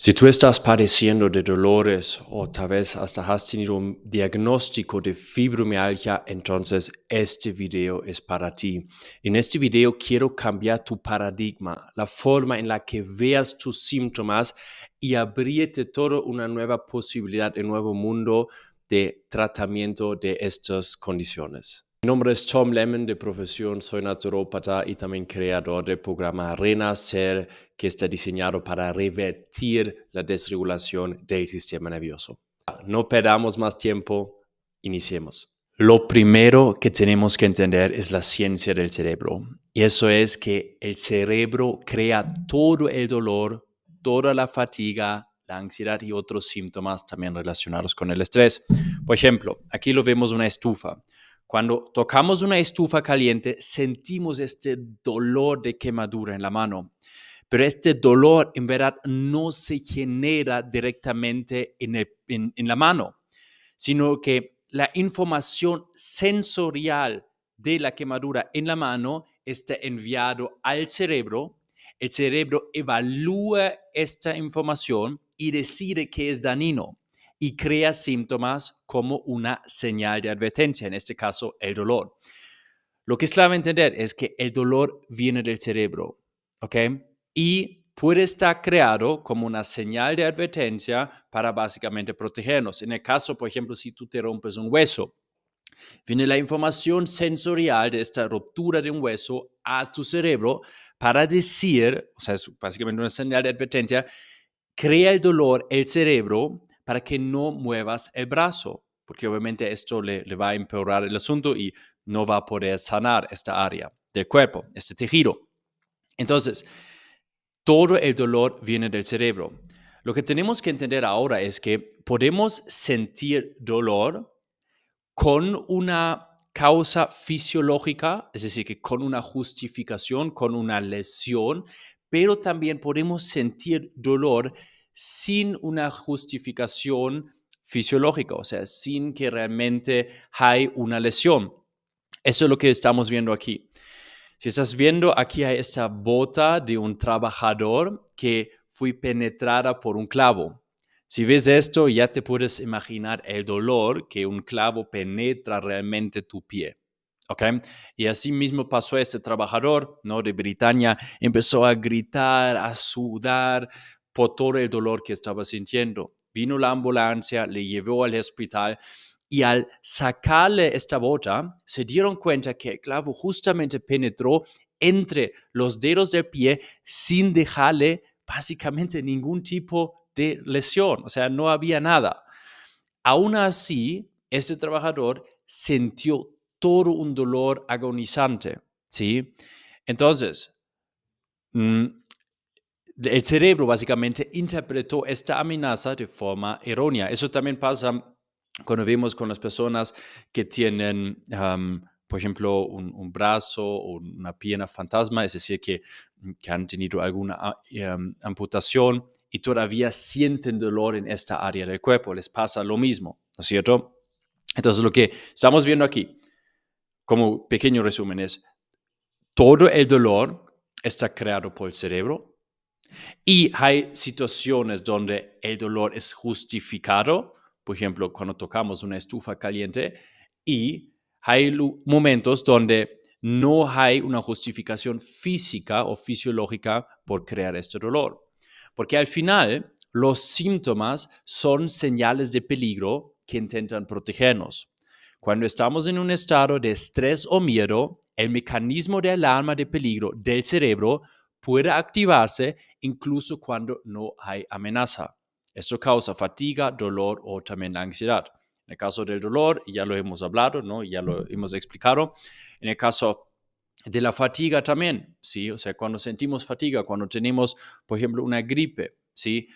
Si tú estás padeciendo de dolores o tal vez hasta has tenido un diagnóstico de fibromialgia, entonces este video es para ti. En este video quiero cambiar tu paradigma, la forma en la que veas tus síntomas y abrirte toda una nueva posibilidad, un nuevo mundo de tratamiento de estas condiciones. Mi nombre es Tom Lemon, de profesión soy naturópata y también creador del programa Renacer, que está diseñado para revertir la desregulación del sistema nervioso. No perdamos más tiempo, iniciemos. Lo primero que tenemos que entender es la ciencia del cerebro. Y eso es que el cerebro crea todo el dolor, toda la fatiga, la ansiedad y otros síntomas también relacionados con el estrés. Por ejemplo, aquí lo vemos una estufa. Cuando tocamos una estufa caliente, sentimos este dolor de quemadura en la mano. Pero este dolor en verdad no se genera directamente en la mano, sino que la información sensorial de la quemadura en la mano está enviado al cerebro. El cerebro evalúa esta información y decide que es dañino y crea síntomas como una señal de advertencia, en este caso el dolor. Lo que es clave entender es que el dolor viene del cerebro, ¿ok? Y puede estar creado como una señal de advertencia para básicamente protegernos. En el caso, por ejemplo, si tú te rompes un hueso, viene la información sensorial de esta ruptura de un hueso a tu cerebro para decir, o sea, es básicamente una señal de advertencia, crea el dolor el cerebro para que no muevas el brazo, porque obviamente esto le va a empeorar el asunto y no va a poder sanar esta área del cuerpo, este tejido. Entonces, todo el dolor viene del cerebro. Lo que tenemos que entender ahora es que podemos sentir dolor con una causa fisiológica, es decir, que con una justificación, con una lesión, pero también podemos sentir dolor sin una justificación fisiológica, o sea, sin que realmente hay una lesión. Eso es lo que estamos viendo aquí. Si estás viendo, aquí hay esta bota de un trabajador que fue penetrada por un clavo. Si ves esto, ya te puedes imaginar el dolor que un clavo penetra realmente tu pie. ¿Ok? Y así mismo pasó a este trabajador, ¿no? De Britania, empezó a gritar, a sudar por todo el dolor que estaba sintiendo. Vino la ambulancia, le llevó al hospital y al sacarle esta bota, se dieron cuenta que el clavo justamente penetró entre los dedos del pie sin dejarle básicamente ningún tipo de lesión, o sea, no había nada. Aún así, este trabajador sintió todo un dolor agonizante, ¿sí? Entonces, el cerebro básicamente interpretó esta amenaza de forma errónea. Eso también pasa cuando vemos con las personas que tienen, por ejemplo, un brazo o una pierna fantasma, es decir, que han tenido alguna amputación y todavía sienten dolor en esta área del cuerpo. Les pasa lo mismo, ¿no es cierto? Entonces, lo que estamos viendo aquí, como pequeño resumen, es todo el dolor está creado por el cerebro. Y hay situaciones donde el dolor es justificado, por ejemplo, cuando tocamos una estufa caliente, y hay momentos donde no hay una justificación física o fisiológica por crear este dolor. Porque al final, los síntomas son señales de peligro que intentan protegernos. Cuando estamos en un estado de estrés o miedo, el mecanismo de alarma de peligro del cerebro puede activarse incluso cuando no hay amenaza. Esto causa fatiga, dolor o también ansiedad. En el caso del dolor, ya lo hemos hablado, ¿no? Ya lo hemos explicado. En el caso de la fatiga también, ¿sí? O sea, cuando sentimos fatiga, cuando tenemos, por ejemplo, una gripe, ¿sí?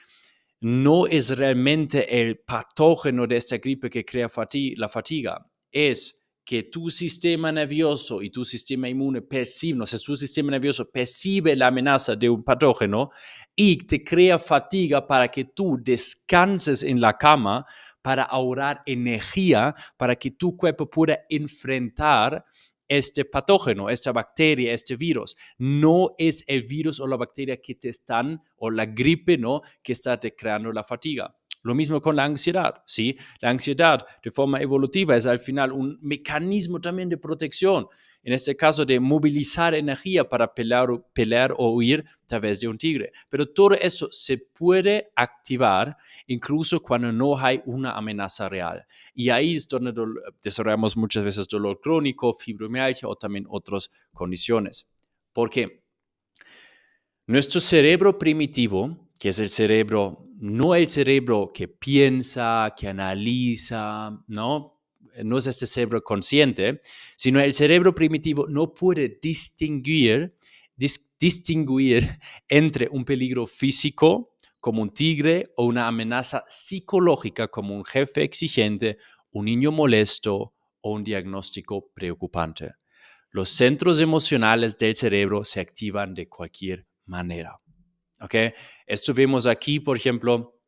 No es realmente el patógeno de esta gripe que crea la fatiga, es que tu sistema nervioso y tu sistema inmune perciben, o sea, tu sistema nervioso percibe la amenaza de un patógeno y te crea fatiga para que tú descanses en la cama, para ahorrar energía, para que tu cuerpo pueda enfrentar este patógeno, esta bacteria, este virus. No es el virus o la bacteria que te están, o la gripe, ¿no?, que está te creando la fatiga. Lo mismo con la ansiedad, ¿sí? La ansiedad de forma evolutiva es al final un mecanismo también de protección, en este caso de movilizar energía para pelear o huir a través de un tigre. Pero todo eso se puede activar incluso cuando no hay una amenaza real. Y ahí es donde desarrollamos muchas veces dolor crónico, fibromialgia o también otras condiciones. ¿Por qué? Nuestro cerebro primitivo, que es el cerebro, no el cerebro que piensa, que analiza, ¿no? No es este cerebro consciente, sino el cerebro primitivo no puede distinguir entre un peligro físico, como un tigre, o una amenaza psicológica, como un jefe exigente, un niño molesto o un diagnóstico preocupante. Los centros emocionales del cerebro se activan de cualquier manera. ¿Ok? Esto vemos aquí, por ejemplo,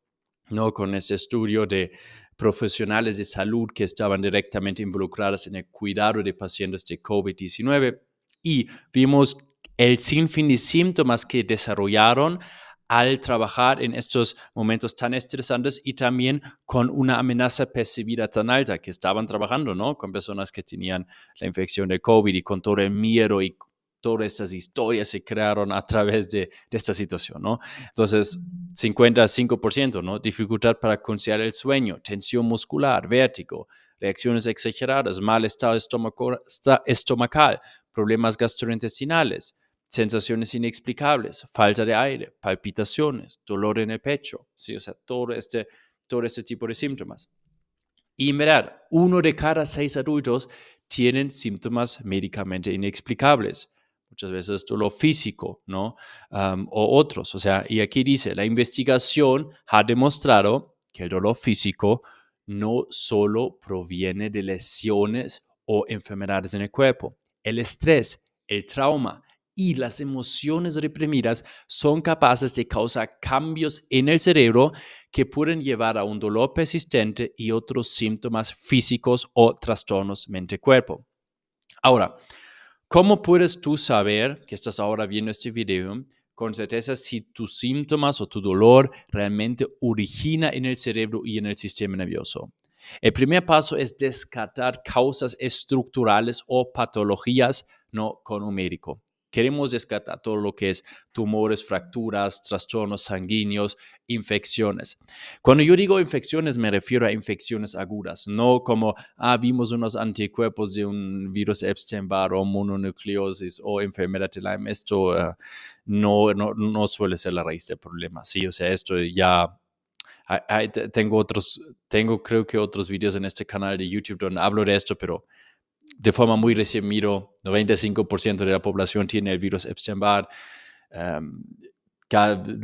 ¿no?, con este estudio de profesionales de salud que estaban directamente involucrados en el cuidado de pacientes de COVID-19 y vimos el sinfín de síntomas que desarrollaron al trabajar en estos momentos tan estresantes y también con una amenaza percibida tan alta, que estaban trabajando, ¿no?, con personas que tenían la infección de COVID y con todo el miedo y todas estas historias se crearon a través de esta situación, ¿no? Entonces, 55%, ¿no? Dificultad para conciliar el sueño, tensión muscular, vértigo, reacciones exageradas, mal estado estomacal, problemas gastrointestinales, sensaciones inexplicables, falta de aire, palpitaciones, dolor en el pecho, ¿sí? O sea, todo este tipo de síntomas. Y en verdad, 1 de cada 6 adultos tienen síntomas médicamente inexplicables. Muchas veces dolor físico, ¿no? O otros. O sea, y aquí dice, la investigación ha demostrado que el dolor físico no solo proviene de lesiones o enfermedades en el cuerpo. El estrés, el trauma y las emociones reprimidas son capaces de causar cambios en el cerebro que pueden llevar a un dolor persistente y otros síntomas físicos o trastornos mente-cuerpo. Ahora, ¿cómo puedes tú saber que estás ahora viendo este video con certeza si tus síntomas o tu dolor realmente origina en el cerebro y en el sistema nervioso? El primer paso es descartar causas estructurales o patologías, no con un médico. Queremos descartar todo lo que es tumores, fracturas, trastornos sanguíneos, infecciones. Cuando yo digo infecciones, me refiero a infecciones agudas, no como, vimos unos anticuerpos de un virus Epstein-Barr o mononucleosis o enfermedad de Lyme. Esto no suele ser la raíz del problema, ¿sí? O sea, esto ya... Tengo creo que otros videos en este canal de YouTube donde hablo de esto, pero de forma muy resumida, 95% de la población tiene el virus Epstein-Barr.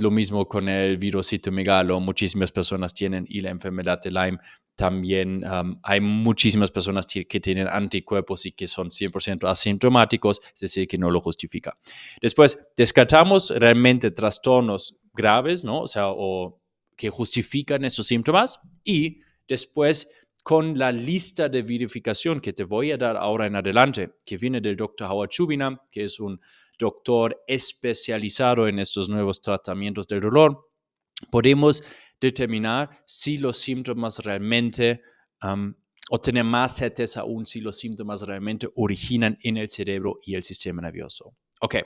Lo mismo con el virus citomegalo, muchísimas personas tienen, y la enfermedad de Lyme también. Hay muchísimas personas que tienen anticuerpos y que son 100% asintomáticos, es decir, que no lo justifica. Después, descartamos realmente trastornos graves, ¿no? O sea, o que justifican esos síntomas, y después, con la lista de verificación que te voy a dar ahora en adelante, que viene del Dr. Howard Chubina, que es un doctor especializado en estos nuevos tratamientos del dolor, podemos determinar si los síntomas realmente, o tener más certeza aún si los síntomas realmente originan en el cerebro y el sistema nervioso. Ok.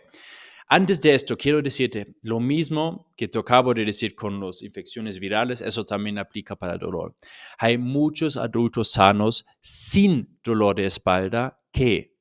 Antes de esto, quiero decirte lo mismo que te acabo de decir con las infecciones virales, eso también aplica para el dolor. Hay muchos adultos sanos sin dolor de espalda que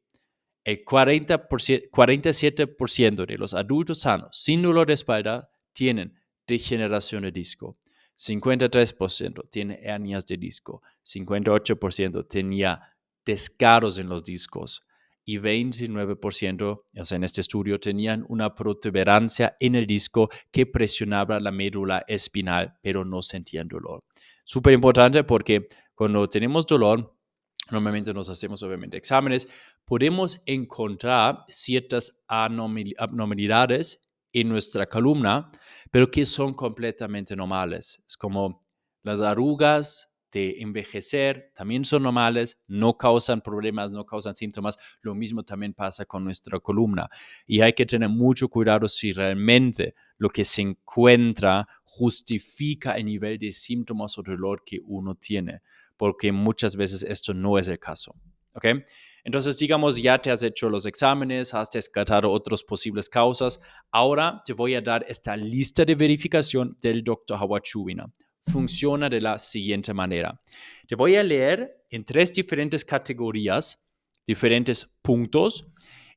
el 47% de los adultos sanos sin dolor de espalda tienen degeneración de disco. 53% tiene hernias de disco. 58% tenía desgarros en los discos. Y 29%, o sea, en este estudio, tenían una protuberancia en el disco que presionaba la médula espinal, pero no sentían dolor. Súper importante porque cuando tenemos dolor, normalmente nos hacemos obviamente exámenes, podemos encontrar ciertas abnormalidades en nuestra columna, pero que son completamente normales. Es como las arrugas de envejecer también son normales, no causan problemas, no causan síntomas. Lo mismo también pasa con nuestra columna. Y hay que tener mucho cuidado si realmente lo que se encuentra justifica el nivel de síntomas o dolor que uno tiene, porque muchas veces esto no es el caso. ¿Ok? Entonces, digamos, ya te has hecho los exámenes, has descartado otras posibles causas. Ahora te voy a dar esta lista de verificación del Dr. Howard Schubiner. Funciona de la siguiente manera. Te voy a leer en 3 diferentes categorías, diferentes puntos,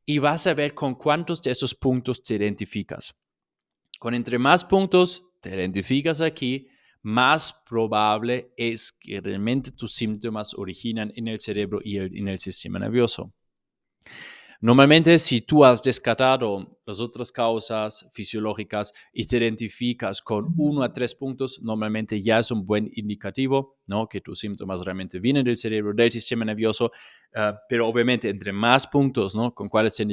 y vas a ver con cuántos de esos puntos te identificas. Con entre más puntos te identificas aquí, más probable es que realmente tus síntomas originan en el cerebro y en el sistema nervioso. Normalmente, si tú has descartado las otras causas fisiológicas y te identificas con 1 a 3 puntos, normalmente ya es un buen indicativo, ¿no? Que tus síntomas realmente vienen del cerebro, del sistema nervioso, pero obviamente entre más puntos, ¿no? Con cuáles te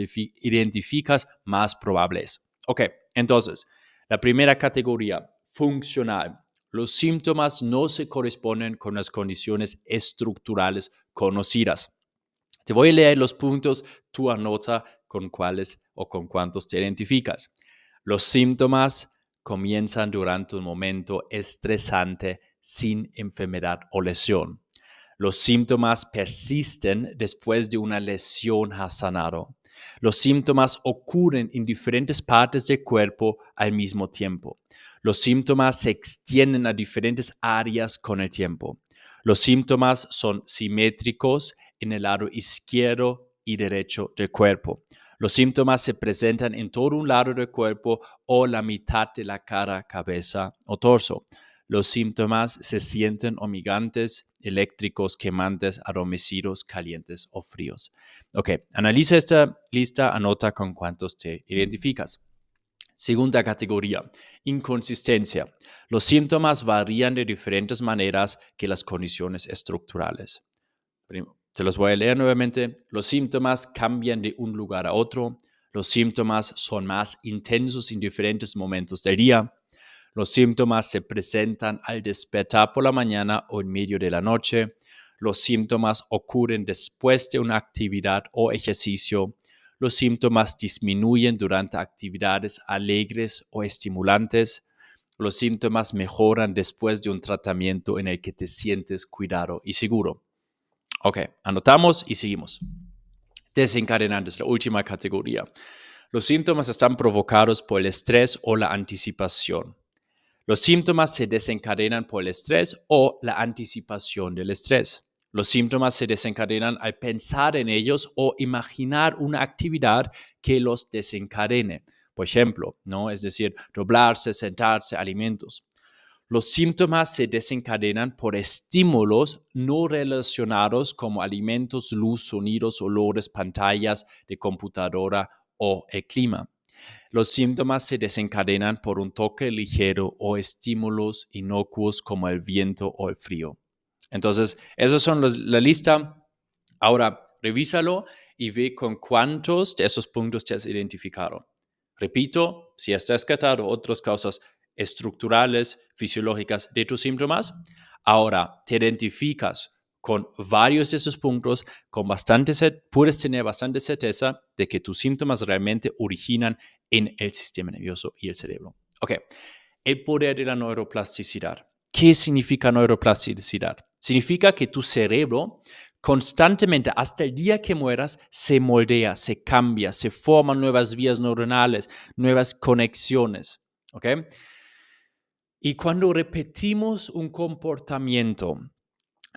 identificas, más probable es. Ok, entonces, la primera categoría, funcional. Los síntomas no se corresponden con las condiciones estructurales conocidas. Te voy a leer los puntos, tú anota con cuáles o con cuántos te identificas. Los síntomas comienzan durante un momento estresante sin enfermedad o lesión. Los síntomas persisten después de una lesión ha sanado. Los síntomas ocurren en diferentes partes del cuerpo al mismo tiempo. Los síntomas se extienden a diferentes áreas con el tiempo. Los síntomas son simétricos en el lado izquierdo y derecho del cuerpo. Los síntomas se presentan en todo un lado del cuerpo o la mitad de la cara, cabeza o torso. Los síntomas se sienten humeantes, eléctricos, quemantes, adormecidos, calientes o fríos. Ok, analiza esta lista, anota con cuántos te identificas. Segunda categoría, inconsistencia. Los síntomas varían de diferentes maneras que las condiciones estructurales. Te los voy a leer nuevamente. Los síntomas cambian de un lugar a otro. Los síntomas son más intensos en diferentes momentos del día. Los síntomas se presentan al despertar por la mañana o en medio de la noche. Los síntomas ocurren después de una actividad o ejercicio. Los síntomas disminuyen durante actividades alegres o estimulantes. Los síntomas mejoran después de un tratamiento en el que te sientes cuidado y seguro. Ok, anotamos y seguimos. Desencadenantes, la última categoría. Los síntomas están provocados por el estrés o la anticipación. Los síntomas se desencadenan por el estrés o la anticipación del estrés. Los síntomas se desencadenan al pensar en ellos o imaginar una actividad que los desencadene. Por ejemplo, ¿no? Es decir, doblarse, sentarse, alimentos. Los síntomas se desencadenan por estímulos no relacionados como alimentos, luz, sonidos, olores, pantallas de computadora o el clima. Los síntomas se desencadenan por un toque ligero o estímulos inocuos como el viento o el frío. Entonces, esos son la lista. Ahora, revísalo y ve con cuántos de esos puntos te has identificado. Repito, si has descartado otras causas estructurales, fisiológicas de tus síntomas, ahora te identificas con varios de esos puntos, puedes tener bastante certeza de que tus síntomas realmente originan en el sistema nervioso y el cerebro. Ok, el poder de la neuroplasticidad. ¿Qué significa neuroplasticidad? Significa que tu cerebro constantemente, hasta el día que mueras, se moldea, se cambia, se forman nuevas vías neuronales, nuevas conexiones. ¿Ok? Y cuando repetimos un comportamiento,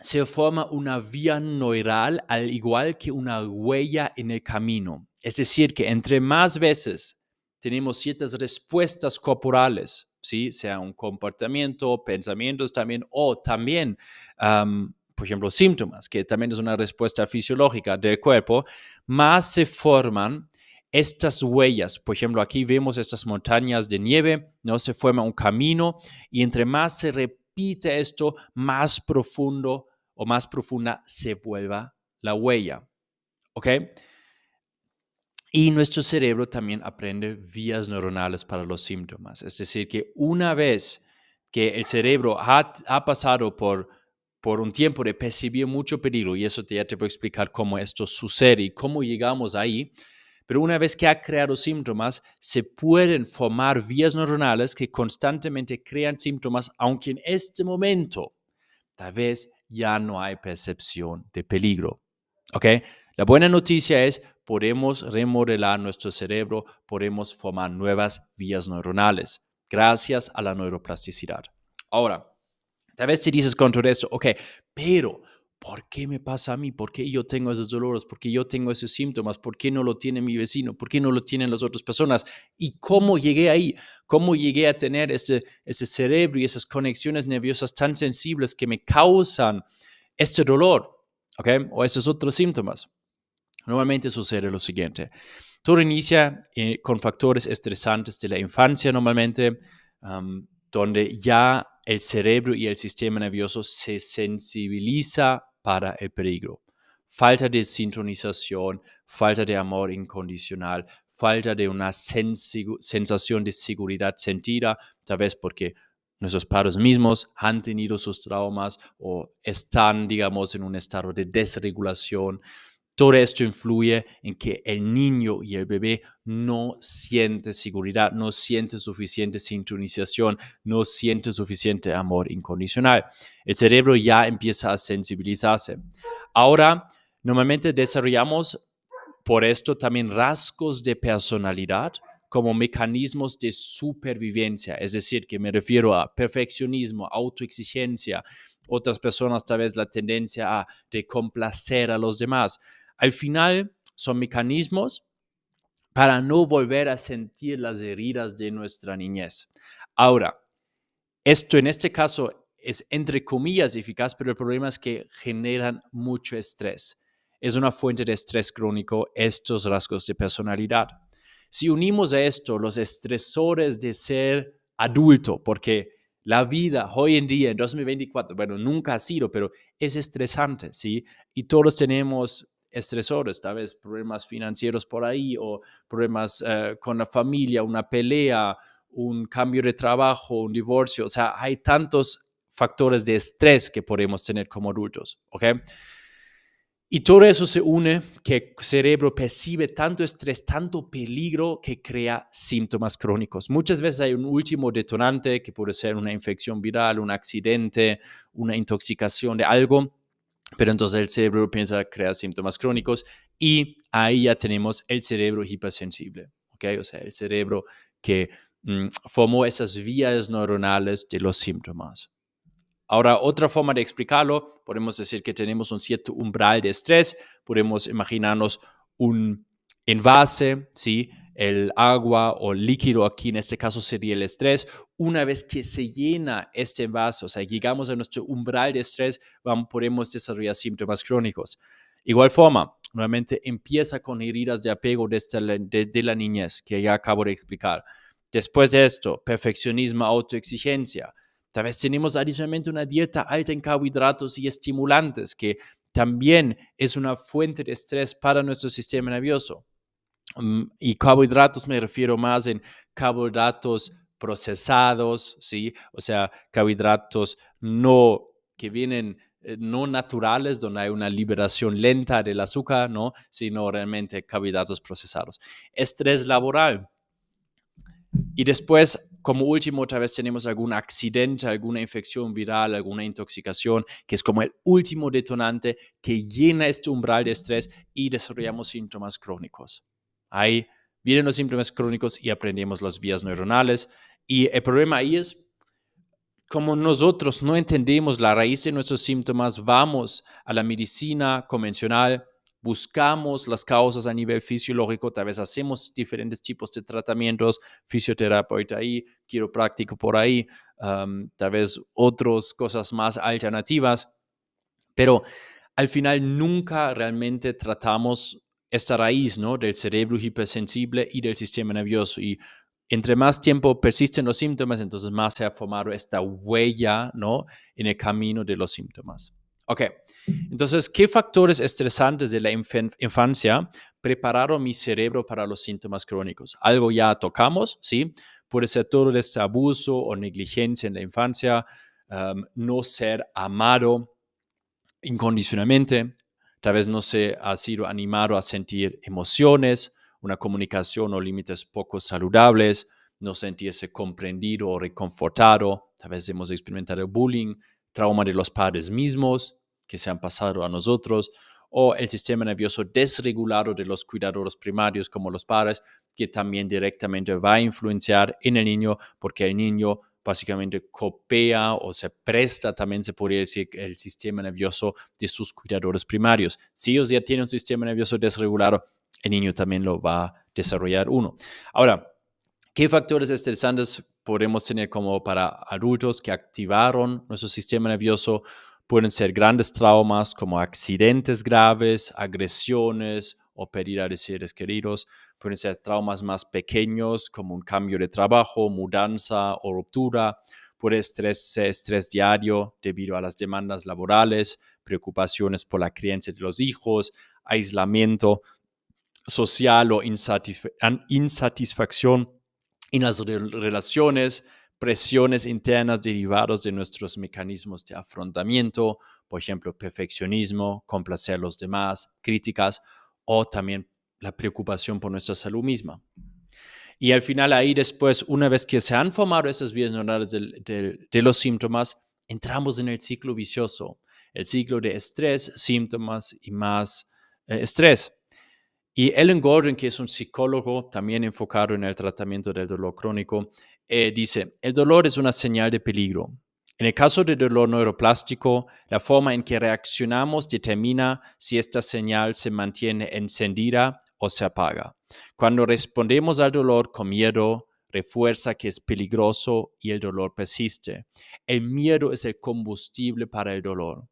se forma una vía neural al igual que una huella en el camino. Es decir, que entre más veces tenemos ciertas respuestas corporales, ¿sí? Sea un comportamiento, pensamientos también, o también, por ejemplo, síntomas, que también es una respuesta fisiológica del cuerpo, más se forman estas huellas. Por ejemplo, aquí vemos estas montañas de nieve, ¿no? Se forma un camino y entre más se repite esto, más profundo o más profunda se vuelva la huella. ¿Ok? Y nuestro cerebro también aprende vías neuronales para los síntomas. Es decir, que una vez que el cerebro ha pasado por por un tiempo de percibir mucho peligro, y eso ya te voy a explicar cómo esto sucede y cómo llegamos ahí. Pero una vez que ha creado síntomas, se pueden formar vías neuronales que constantemente crean síntomas, aunque en este momento tal vez ya no hay percepción de peligro. ¿Ok? La buena noticia es, podemos remodelar nuestro cerebro, podemos formar nuevas vías neuronales gracias a la neuroplasticidad. Ahora, tal vez te dices con todo esto, ok, pero ¿por qué me pasa a mí? ¿Por qué yo tengo esos dolores? ¿Por qué yo tengo esos síntomas? ¿Por qué no lo tiene mi vecino? ¿Por qué no lo tienen las otras personas? ¿Y cómo llegué ahí? ¿Cómo llegué a tener ese cerebro y esas conexiones nerviosas tan sensibles que me causan este dolor? ¿Ok? O esos otros síntomas. Normalmente sucede lo siguiente. Todo inicia con factores estresantes de la infancia normalmente, donde ya el cerebro y el sistema nervioso se sensibiliza para el peligro. Falta de sincronización, falta de amor incondicional, falta de una sensación de seguridad sentida, tal vez porque nuestros padres mismos han tenido sus traumas o están, digamos, en un estado de desregulación. Todo esto influye en que el niño y el bebé no sienten seguridad, no sienten suficiente sincronización, no sienten suficiente amor incondicional. El cerebro ya empieza a sensibilizarse. Ahora, normalmente desarrollamos por esto también rasgos de personalidad como mecanismos de supervivencia, es decir, que me refiero a perfeccionismo, autoexigencia, otras personas tal vez la tendencia de complacer a los demás. Al final son mecanismos para no volver a sentir las heridas de nuestra niñez. Ahora, esto en este caso es entre comillas eficaz, pero el problema es que generan mucho estrés. Es una fuente de estrés crónico estos rasgos de personalidad. Si unimos a esto los estresores de ser adulto, porque la vida hoy en día, en 2024, bueno, nunca ha sido, pero es estresante, ¿sí? Y todos tenemos estresores, tal vez problemas financieros por ahí o problemas con la familia, una pelea, un cambio de trabajo, un divorcio. O sea, hay tantos factores de estrés que podemos tener como adultos, ¿ok? Y todo eso se une que el cerebro percibe tanto estrés, tanto peligro que crea síntomas crónicos. Muchas veces hay un último detonante que puede ser una infección viral, un accidente, una intoxicación de algo, pero entonces el cerebro piensa crear síntomas crónicos y ahí ya tenemos el cerebro hipersensible, ¿ok? O sea, el cerebro que formó esas vías neuronales de los síntomas. Ahora, otra forma de explicarlo, podemos decir que tenemos un cierto umbral de estrés, podemos imaginarnos un envase, ¿sí? El agua o líquido aquí en este caso sería el estrés. Una vez que se llena este envase, o sea, llegamos a nuestro umbral de estrés, podemos desarrollar síntomas crónicos. Igual forma, nuevamente empieza con heridas de apego de la niñez, que ya acabo de explicar. Después de esto, perfeccionismo, autoexigencia. Tal vez tenemos adicionalmente una dieta alta en carbohidratos y estimulantes, que también es una fuente de estrés para nuestro sistema nervioso. Y carbohidratos me refiero más en carbohidratos procesados, ¿sí? O sea, carbohidratos no que vienen no naturales, donde hay una liberación lenta del azúcar, ¿no? Sino realmente carbohidratos procesados. Estrés laboral. Y después, como último, otra vez tenemos algún accidente, alguna infección viral, alguna intoxicación, que es como el último detonante que llena este umbral de estrés y desarrollamos síntomas crónicos. Ahí vienen los síntomas crónicos y aprendemos las vías neuronales. Y el problema ahí es, como nosotros no entendemos la raíz de nuestros síntomas, vamos a la medicina convencional, buscamos las causas a nivel fisiológico, tal vez hacemos diferentes tipos de tratamientos, fisioterapeuta ahí, quiropráctico por ahí, tal vez otras cosas más alternativas, pero al final nunca realmente tratamos esta raíz, ¿no? Del cerebro hipersensible y del sistema nervioso. Y entre más tiempo persisten los síntomas, entonces más se ha formado esta huella, ¿no? En el camino de los síntomas. Ok, entonces, ¿qué factores estresantes de la infancia prepararon mi cerebro para los síntomas crónicos? Algo ya tocamos, ¿sí? Puede ser todo este abuso o negligencia en la infancia, no ser amado, incondicionalmente, tal vez no se ha sido animado a sentir emociones, una comunicación o límites poco saludables, no sentirse comprendido o reconfortado, tal vez hemos experimentado bullying, trauma de los padres mismos que se han pasado a nosotros, o el sistema nervioso desregulado de los cuidadores primarios como los padres, que también directamente va a influenciar en el niño, porque el niño básicamente copia o se presta, también se podría decir, el sistema nervioso de sus cuidadores primarios. Si ellos ya tienen un sistema nervioso desregulado, el niño también lo va a desarrollar uno. Ahora, ¿qué factores estresantes podemos tener como para adultos que activaron nuestro sistema nervioso? Pueden ser grandes traumas como accidentes graves, agresiones o pérdida de seres queridos. Pueden ser traumas más pequeños como un cambio de trabajo, mudanza o ruptura. Puede ser estrés diario debido a las demandas laborales, preocupaciones por la crianza de los hijos, aislamiento social o insatisfacción en las relaciones, presiones internas derivadas de nuestros mecanismos de afrontamiento, por ejemplo, perfeccionismo, complacer a los demás, críticas o también la preocupación por nuestra salud misma. Y al final ahí después, una vez que se han formado esas vías neuronales de los síntomas, entramos en el ciclo vicioso, el ciclo de estrés, síntomas y más estrés. Y Ellen Gordon, que es un psicólogo también enfocado en el tratamiento del dolor crónico, dice, el dolor es una señal de peligro. En el caso del dolor neuroplástico, la forma en que reaccionamos determina si esta señal se mantiene encendida o se apaga. Cuando respondemos al dolor con miedo, refuerza que es peligroso y el dolor persiste. El miedo es el combustible para el dolor.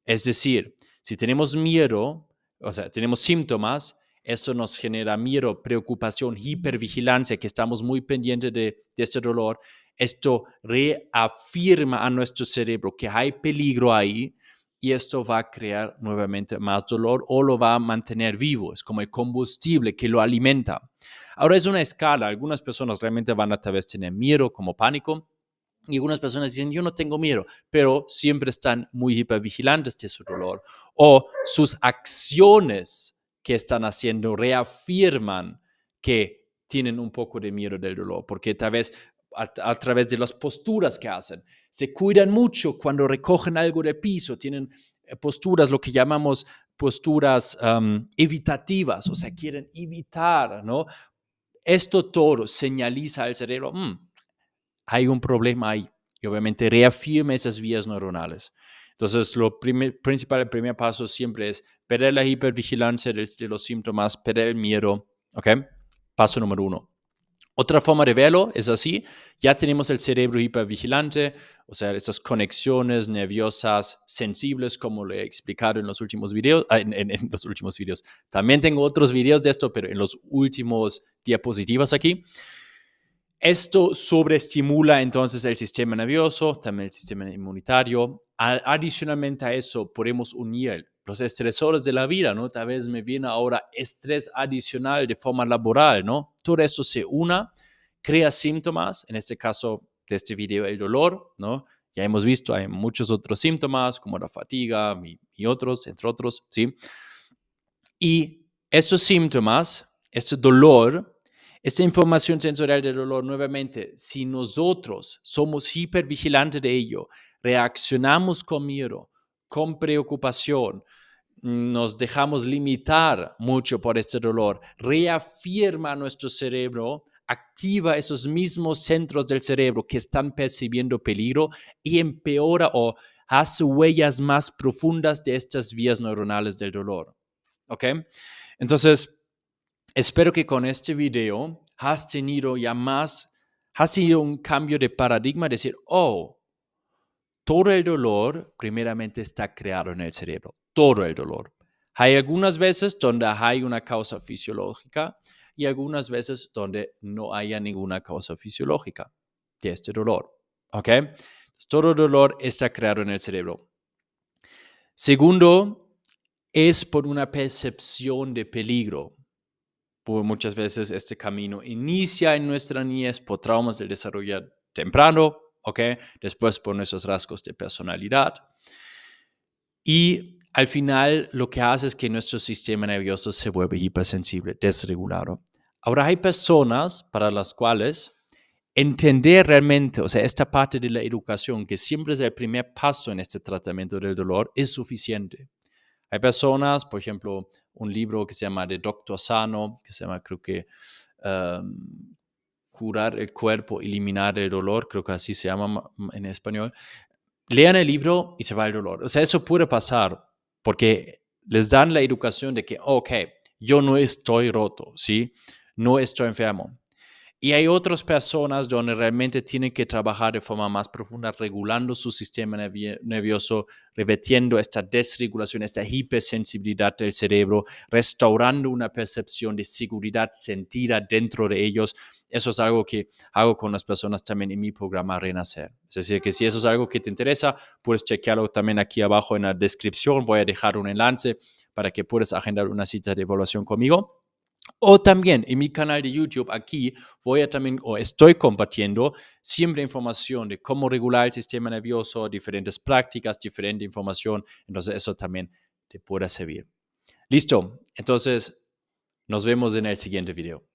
Es decir, si tenemos miedo, o sea, tenemos síntomas, esto nos genera miedo, preocupación, hipervigilancia, que estamos muy pendientes de este dolor. Esto reafirma a nuestro cerebro que hay peligro ahí y esto va a crear nuevamente más dolor o lo va a mantener vivo. Es como el combustible que lo alimenta. Ahora es una escala. Algunas personas realmente van a tal vez tener miedo como pánico. Y algunas personas dicen, yo no tengo miedo, pero siempre están muy hipervigilantes de su dolor. O sus acciones que están haciendo reafirman que tienen un poco de miedo del dolor, porque tal vez a través de las posturas que hacen, se cuidan mucho cuando recogen algo del piso, tienen posturas, lo que llamamos posturas evitativas, o sea, quieren evitar, ¿no? Esto todo señaliza al cerebro, hay un problema ahí y obviamente reafirma esas vías neuronales. Entonces, lo principal, el primer paso siempre es perder la hipervigilancia de los síntomas, perder el miedo, ¿ok? Paso número 1. Otra forma de verlo es así, ya tenemos el cerebro hipervigilante, o sea, esas conexiones nerviosas sensibles, como lo he explicado en los últimos videos, en los últimos videos. También tengo otros videos de esto, pero en los últimos diapositivas aquí. Esto sobreestimula entonces el sistema nervioso, también el sistema inmunitario. Adicionalmente a eso, podemos unir los estresores de la vida, ¿no? Tal vez me viene ahora estrés adicional de forma laboral, ¿no? Todo eso se una, crea síntomas, en este caso de este video, el dolor, ¿no? Ya hemos visto, hay muchos otros síntomas como la fatiga y otros, entre otros, ¿sí? Y estos síntomas, este dolor, esta información sensorial del dolor, nuevamente, si nosotros somos hipervigilantes de ello, reaccionamos con miedo, con preocupación, nos dejamos limitar mucho por este dolor, reafirma nuestro cerebro, activa esos mismos centros del cerebro que están percibiendo peligro y empeora o hace huellas más profundas de estas vías neuronales del dolor. ¿Ok? Entonces, espero que con este video has tenido un cambio de paradigma, decir, oh, todo el dolor primeramente está creado en el cerebro, todo el dolor. Hay algunas veces donde hay una causa fisiológica y algunas veces donde no haya ninguna causa fisiológica de este dolor. ¿Ok? Entonces, todo el dolor está creado en el cerebro. Segundo, es por una percepción de peligro. Por muchas veces este camino inicia en nuestra niñez por traumas del desarrollo temprano, ¿ok? Después por nuestros rasgos de personalidad. Y al final lo que hace es que nuestro sistema nervioso se vuelve hipersensible, desregulado. Ahora hay personas para las cuales entender realmente, o sea, esta parte de la educación, que siempre es el primer paso en este tratamiento del dolor, es suficiente. Hay personas, por ejemplo, un libro que se llama de Doctor Sano, que se llama, creo que, Curar el cuerpo, eliminar el dolor, creo que así se llama en español. Lean el libro y se va el dolor. O sea, eso puede pasar porque les dan la educación de que, ok, yo no estoy roto, ¿sí? No estoy enfermo. Y hay otras personas donde realmente tienen que trabajar de forma más profunda, regulando su sistema nervioso, revirtiendo esta desregulación, esta hipersensibilidad del cerebro, restaurando una percepción de seguridad sentida dentro de ellos. Eso es algo que hago con las personas también en mi programa Renacer. Es decir, que si eso es algo que te interesa, puedes chequearlo también aquí abajo en la descripción. Voy a dejar un enlace para que puedas agendar una cita de evaluación conmigo. O también en mi canal de YouTube, aquí voy a también, o estoy compartiendo siempre información de cómo regular el sistema nervioso, diferentes prácticas, diferente información. Entonces eso también te puede servir. Listo. Entonces nos vemos en el siguiente video.